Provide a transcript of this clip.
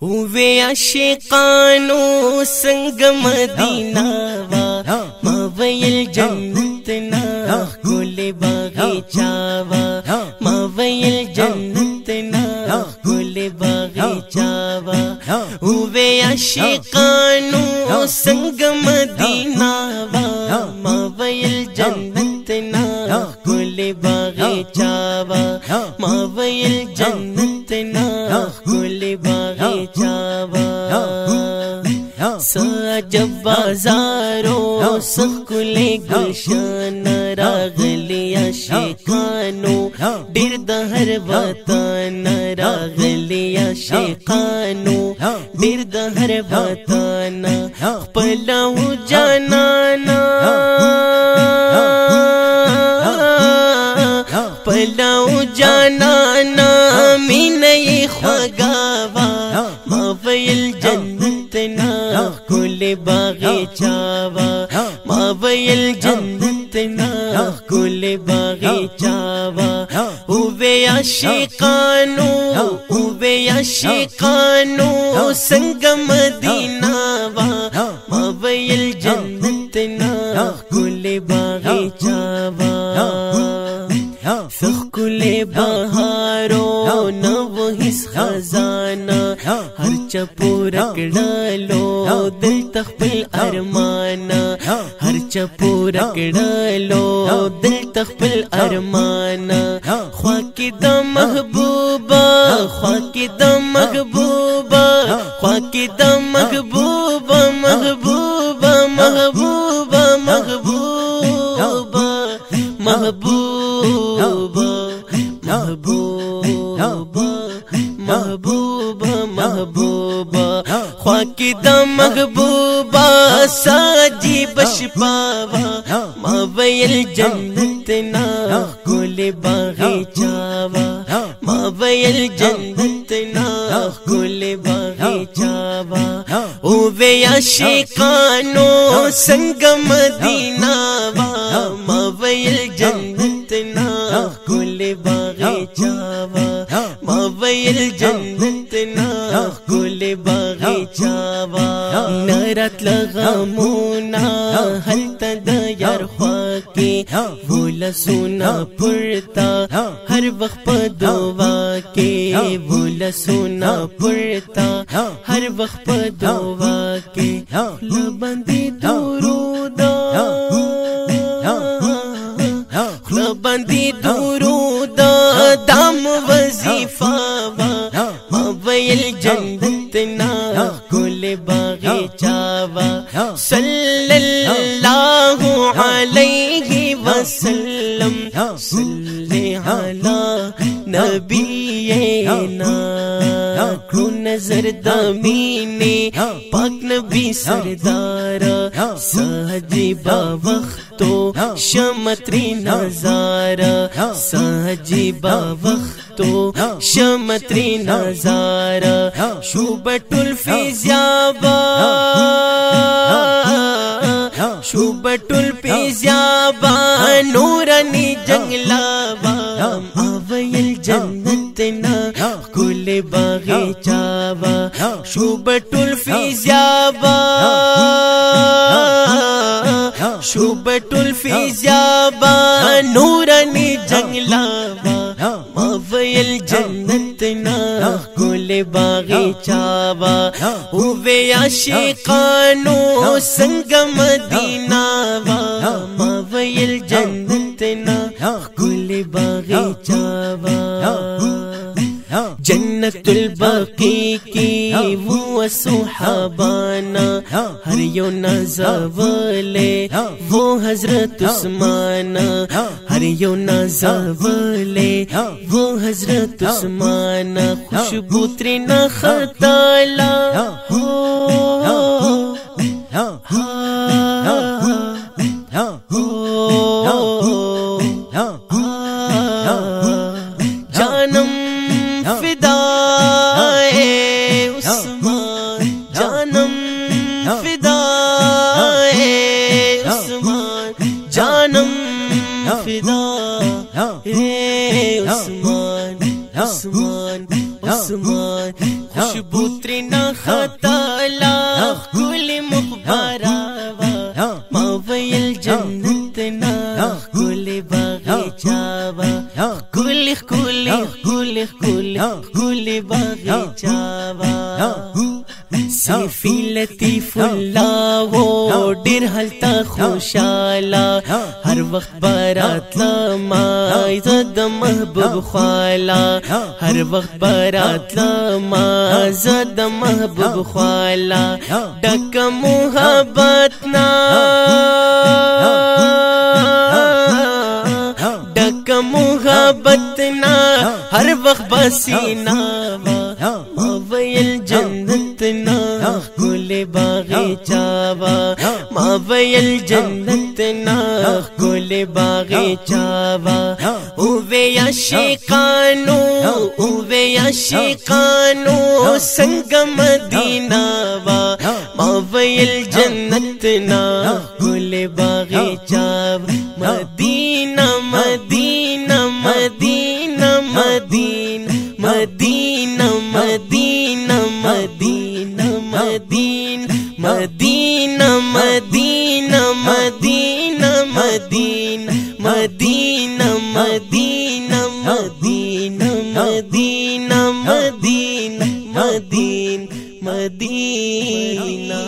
हुवे आशिकानो संग मदीना वा मावयल जन्नत ना गुले बागीचावा मावयल जन्नत ना गुले बागीचावा हुवे आशिकानो संग मदीना वा मावयल जन्नत ना गुले बागीचावा मावयल जन्नत ना गुले बागीचावा साजब बाजारों सकुले गुलशन रागलिया शेखानो बिरदहर वतन रागलिया शेखानो बिरदहर वतन पलाऊ जानाना पलाऊ जानाना मिनई ख्वागावा मावयल जन्नत ना कुले बागीचावा मावयल जन्नत ना कुले बागीचावा हुवे आशिकानो संग मदीना वा मावयल जन्नत ना कुले बागीचावा सकुले बहारो न वहिस खजाना हर चपूरक डालो दिल तख्पिल अरमाना हर चपूरक डालो दिल तख्पिल अरमाना ख्वाकिदा महबूबा ख्वाकिदा महबूबा ख्वाकिदा महबूबा महबूबा महबूबा महबूबा महबूबा महबूबा महबूबा महबूबा ख्वाकिदा महबूबा साजी बशपावा मावयल जन्नत ना गुले बागीचावा मावयल जन्नत ना गुले बागीचावा हुवे आशिकानो संग मदीना वा मावयल जन्नत ना गुले बागीचावा मावयल जन्नत ना गुले बागीचावा नरत लगामुना हलता दयार ख्वाके बोला सुना पुरता हर वक्त पदोवा के बोला सुना पुरता हर वक्त पदोवा के लबंदी दुरूदा लबंदी दुरूदा दाम वजीफावा मावयल जन्नत ना कुले बागीचावा सल्लल्लाहु अलैहि वसल्लम सल्ले अला नबीना को नजर दामीने पाक नबी सरदारा साजिबा वक्तो शमत्री नजारा साजिबा वक्तो शमत्री नजारा शुबतुल फिज़्याबा शुबतुल फिज़्याबा नूरानी जंगलावा मावयल जन्नत ना कुले बागीचावा शुबतुल फिज़्याबा शुबतुल फिज़्याबा नूरानी जंगलावा मावयल जन्नत ना कुले बागीचावा हुवे आशिकानो संग मदीना वा मावयल जन्नत ना कुले बागीचावा जन्नतुल बाकी की वो सुहाबाना हर यो नज़ावले वो हजरत उस्माना हर यो नज़ावले वो हजरत उस्माना खुशबू त्रिना खताला हो जानम फिदाए उस्मान जानम फिदाए उस्मान जानम फिदाए उस्मान उस्मान उस्मान खुशबू त्रिना खताला कुल मुखबारावा मावयल जन्नत ना कुल बागीचावा कुल कुल कुल कुल कुल बागीचावा सिफी लतीफुल्ला वो डिर हलता खुशाला हर वक्त बारात लमा ज़द महबूब ख्वाला हर वक्त बारात लमा ज़द महबूब ख्वाला डक मुहब्बतना डक मुहब्बतना हर वक्त बसीना मावयल जन्नत ना कुल बागीचावा मावयल जन्नत ना कुल बागीचावा उवे आशिकानो संग मदीनावा मावयल जन्नत ना कुल बागीचावा Medina Medina Medina Medina Medina Medina Medina Medina Medina Medina Medina Medina Medina Medina Medina Medina Medina Medina.